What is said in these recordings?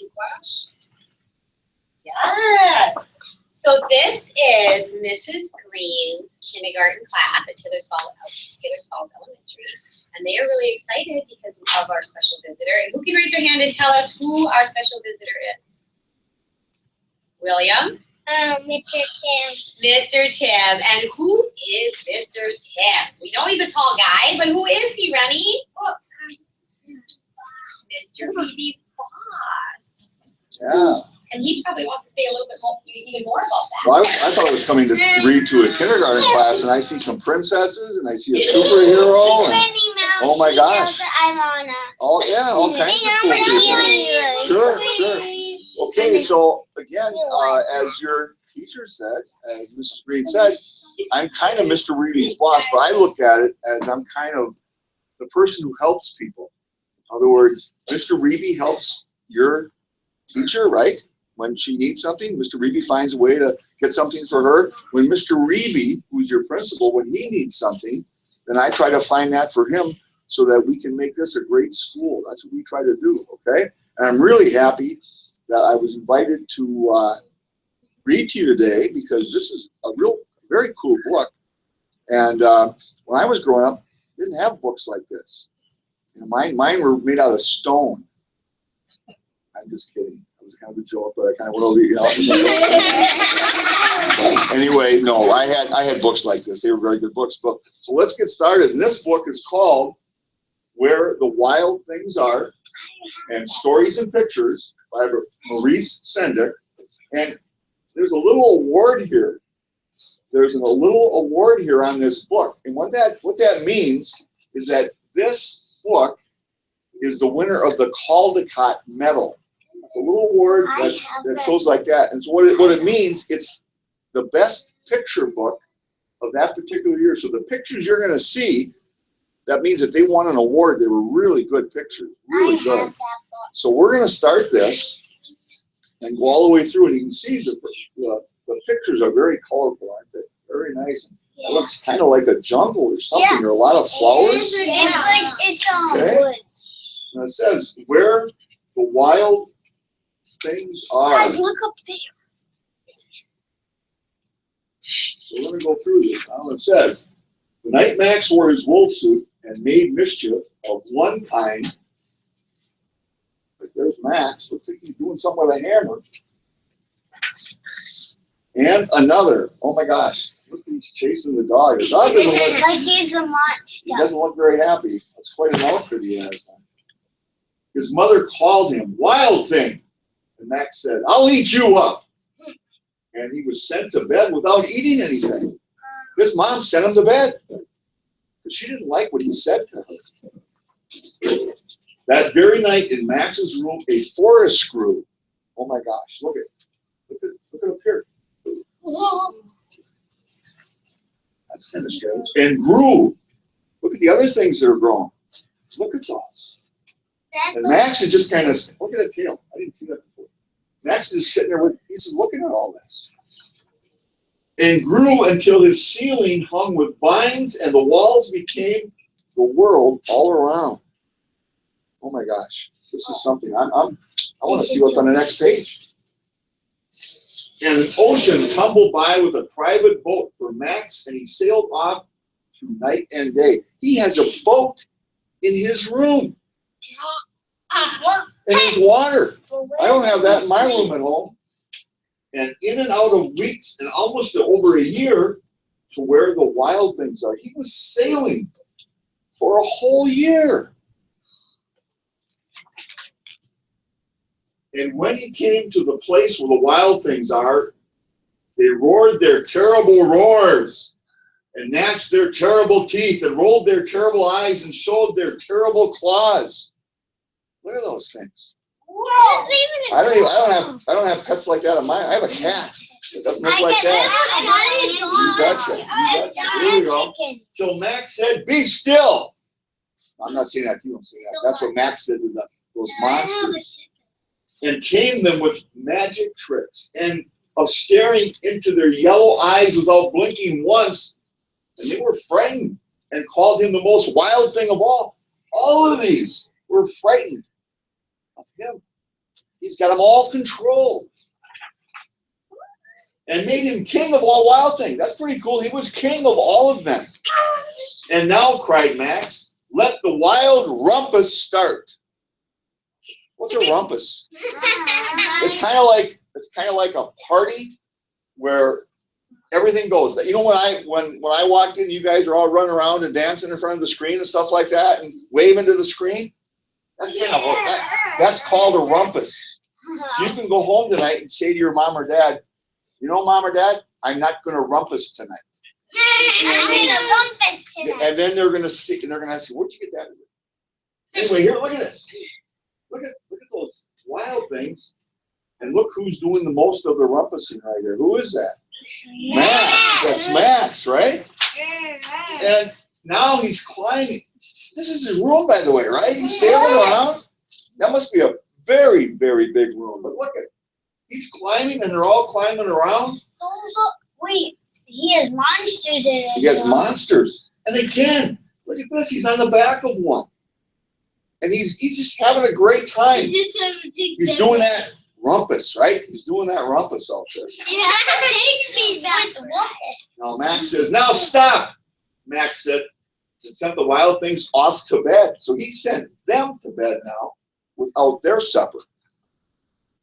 Your class? Yes. So this is Mrs. Green's kindergarten class at Taylor's Falls Elementary. And they are really excited because of our special visitor. And who can raise their hand and tell us who our special visitor is? William? Mr. Thimm. Mr. Thimm. And who is Mr. Thimm? We know he's a tall guy, but who is he, Rennie? Oh. Mr. Phoebe's boss. Yeah. And he probably wants to say a little bit more, even more about that. Well, I thought I was coming to read to a kindergarten class, and I see some princesses, and I see a superhero. And, oh my gosh! Oh yeah, all kinds of cool people. Sure. Okay, so again, as your teacher said, as Mrs. Green said, I'm kind of Mr. Reedy's boss, but I look at it as I'm kind of the person who helps people. In other words, Mr. Reedy helps your teacher, right? When she needs something, Mr. Reeby finds a way to get something for her. When Mr. Reeby, who's your principal, when he needs something, then I try to find that for him so that we can make this a great school. That's what we try to do, okay? And I'm really happy that I was invited to read to you today because this is a very cool book. And when I was growing up, I didn't have books like this. You know, mine were made out of stone. I'm just kidding. It was kind of a joke, but I kind of went over, you know. Anyway, no, I had books like this. They were very good books. But so let's get started. And this book is called Where the Wild Things Are, and Stories and Pictures by Maurice Sendak. And there's a little award here. There's a little award here on this book. And what that means is that this book is the winner of the Caldecott Medal. It's a little award that shows like that. And so what it means, it's the best picture book of that particular year. So the pictures you're going to see, that means that they won an award. They were really good pictures, really good. So we're going to start this and go all the way through. And you can see the pictures are very colorful, aren't they? Very nice. It looks kind of like a jungle or something. There are a lot of flowers. It's all wood. And it says, where the wild things are. Guys, look up there. So let me go through this. Now it says, the night Max wore his wool suit and made mischief of one kind. But there's Max. Looks like he's doing something with a hammer. And another. Oh my gosh. Look, he's chasing the dog. The dog doesn't look, like he's a monster. He doesn't look very happy. That's quite an outfit he has. His mother called him Wild Thing. And Max said, I'll eat you up. And he was sent to bed without eating anything. His mom sent him to bed. But she didn't like what he said to her. That very night in Max's room, a forest grew. Oh my gosh, look at up here. That's kind of strange. And grew. Look at the other things that are growing. Look at those. And Max is just kind of, look at that tail. I didn't see that before. Max is sitting there he's looking at all this. And grew until his ceiling hung with vines and the walls became the world all around. Oh my gosh, this is something. I want to see what's on the next page. And an ocean tumbled by with a private boat for Max, and he sailed off through night and day. He has a boat in his room. And there's water. I don't have that in my room at home. And in and out of weeks and almost over a year to where the wild things are. He was sailing for a whole year. And when he came to the place where the wild things are, they roared their terrible roars and gnashed their terrible teeth and rolled their terrible eyes and showed their terrible claws. Look at those things. Whoa. I don't have pets like that on mine. I have a cat. It doesn't look like that. You betcha. Here we go. So Max said, "Be still." I'm not saying that. You don't say that. That's what Max said to those monsters. And tamed them with magic tricks and of staring into their yellow eyes without blinking once. And they were frightened and called him the most wild thing of all. All of these were frightened of him. He's got them all controlled. And made him king of all wild things. That's pretty cool. He was king of all of them. And now, cried Max, let the wild rumpus start. What's a rumpus? It's kind of like a party where everything goes. You know, when I walked in, you guys are all running around and dancing in front of the screen and stuff like that, and waving to the screen. That's that's called a rumpus. So you can go home tonight and say to your mom or dad, you know, Mom or Dad, I'm not going to rumpus tonight. I'm going to rumpus tonight. And then they're going to see, and they're going to ask you, where'd you get that? Anyway, here, look at this. Look at those wild things, and look who's doing the most of the rumpusing right here. Who is that? Max. That's Max, right? And now he's climbing. This is his room, by the way, right? He's sailing around. That must be a very, very big room. But look at it. He's climbing, and they're all climbing around. Wait, he has monsters in it. He has monsters. And again, look at this. He's on the back of one. And he's just having a great time. He's doing that rumpus, right? He's doing that rumpus out there. Yeah, take me back. Now Max says, now stop, Max said, and sent the wild things off to bed. So he sent them to bed now without their supper.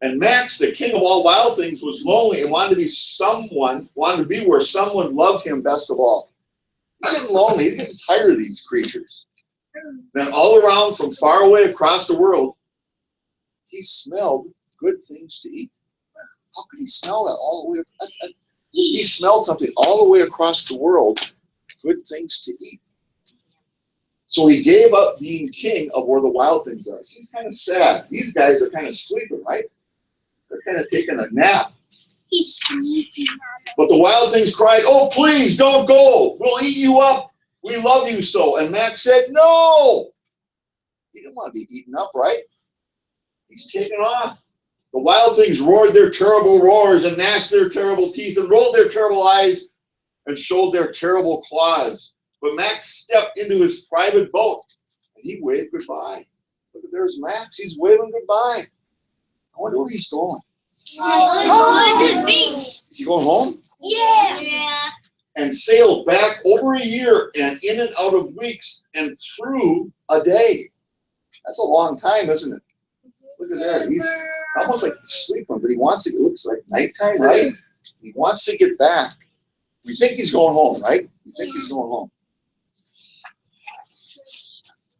And Max, the king of all wild things, was lonely and wanted to be where someone loved him best of all. He's getting lonely. He's getting tired of these creatures. Then all around from far away across the world, he smelled good things to eat. How could he smell that all the way? He smelled something all the way across the world, good things to eat. So he gave up being king of where the wild things are. So he's kind of sad. These guys are kind of sleeping, right? They're kind of taking a nap. He's sleeping. But the wild things cried, oh, please don't go. We'll eat you up. We love you so. And Max said, no. He didn't want to be eaten up, right? He's taken off. The wild things roared their terrible roars and gnashed their terrible teeth and rolled their terrible eyes and showed their terrible claws. But Max stepped into his private boat and he waved goodbye. Look, there's Max. He's waving goodbye. I wonder where he's going. To the beach. Is he going home? Yeah. And sailed back over a year and in and out of weeks and through a day. That's a long time, isn't it? Look at that. He's almost like he's sleeping, but he wants to, it looks like nighttime, right? He wants to get back. We think he's going home, right? We think he's going home.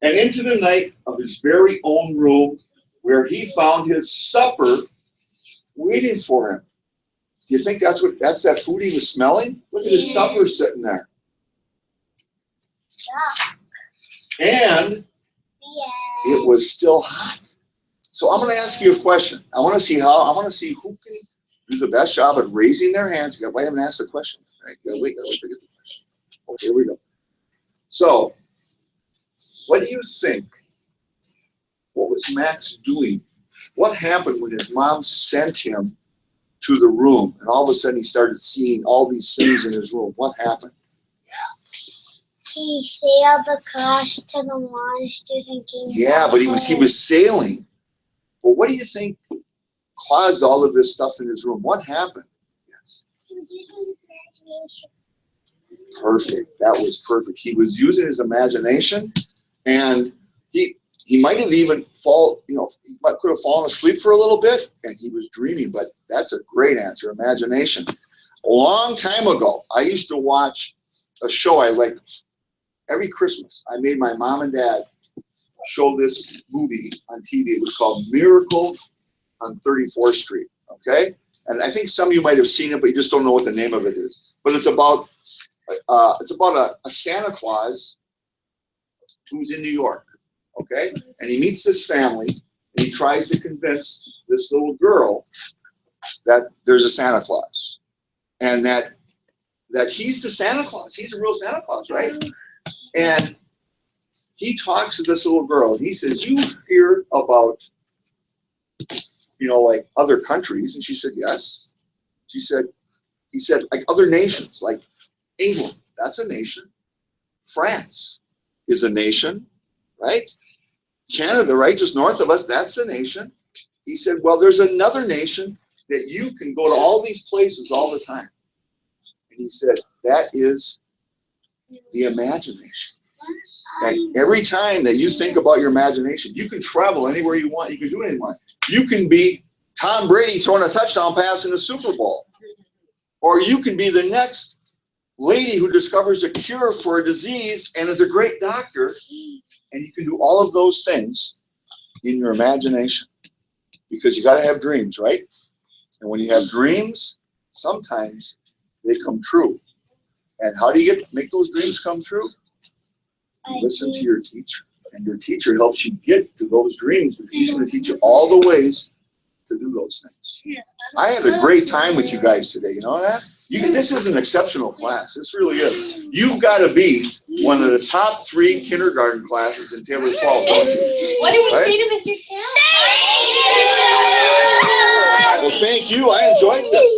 And into the night of his very own room, where he found his supper waiting for him. Do you think that's that food he was smelling? Look at his supper sitting there. And it was still hot. So I'm going to ask you a question. I want to see who can do the best job at raising their hands. You got to wait and ask the question. Right? You got to wait to get the question. Okay, here we go. So, what do you think? What was Max doing? What happened when his mom sent him to the room and all of a sudden he started seeing all these things in his room? What happened? He sailed across to the monsters and came. Yeah, but he was sailing. Well, what do you think caused all of this stuff in his room? What happened? Yes. He was using his imagination. Perfect. That was perfect. He was using his imagination, and he might have even he could have fallen asleep for a little bit, and he was dreaming. But that's a great answer, imagination. A long time ago, I used to watch a show I liked. Every Christmas, I made my mom and dad show this movie on TV. It was called Miracle on 34th Street, okay? And I think some of you might have seen it, but you just don't know what the name of it is. But it's about a Santa Claus who's in New York, okay? And he meets this family, and he tries to convince this little girl that there's a Santa Claus, and that he's the Santa Claus. He's a real Santa Claus, right? And he talks to this little girl, and he says, you hear about, like other countries? And she said, yes. He said, like other nations, like England, that's a nation. France is a nation, right? Canada, right, just north of us, that's a nation. he said, well, there's another nation that you can go to all these places all the time. And he said, that is the imagination. And every time that you think about your imagination, you can travel anywhere you want. You can do anything you want. You can be Tom Brady throwing a touchdown pass in the Super Bowl. Or you can be the next lady who discovers a cure for a disease and is a great doctor. And you can do all of those things in your imagination. Because you got to have dreams, right? And when you have dreams, sometimes they come true. And how do you make those dreams come true? You listen to your teacher. And your teacher helps you get to those dreams because she's going to teach you all the ways to do those things. I had a great time with you guys today. You know that? This is an exceptional class. This really is. You've got to be one of the top 3 kindergarten classes in Taylor Falls, don't you? What do we say to Mr. Thimm? Well, thank you. I enjoyed this.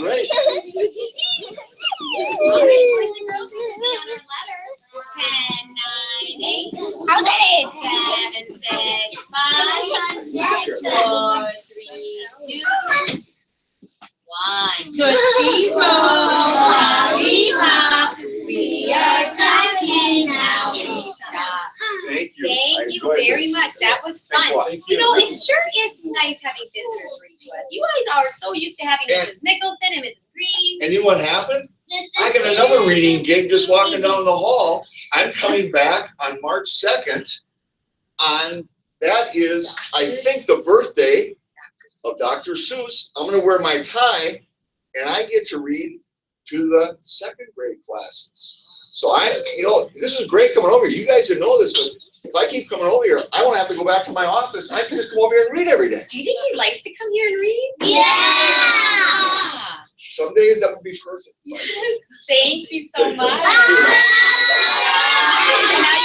Great. All right, boys and girls, we should be on our letter. 10, 9, 8. How's it? 7, 6, 5, 4, 3, 2, 1. Tootsie Roll, lollipop. We are talking now. We stop. Thank you. Thank you very much. That was fun. You know, it sure is nice having visitors read to us. You guys are so used to having Mrs. Nicholson and Mrs. Green. And you know what happened? I got another reading gig just walking down the hall. I'm coming back on March 2nd. That is, I think, the birthday of Dr. Seuss. I'm going to wear my tie, and I get to read to the 2nd grade classes. So this is great coming over here. You guys didn't know this, but if I keep coming over here, I won't have to go back to my office. I can just come over here and read every day. Do you think he likes to come here and read? Yeah! Some days that would be perfect. Yes. Thank you so much. Thank you. Now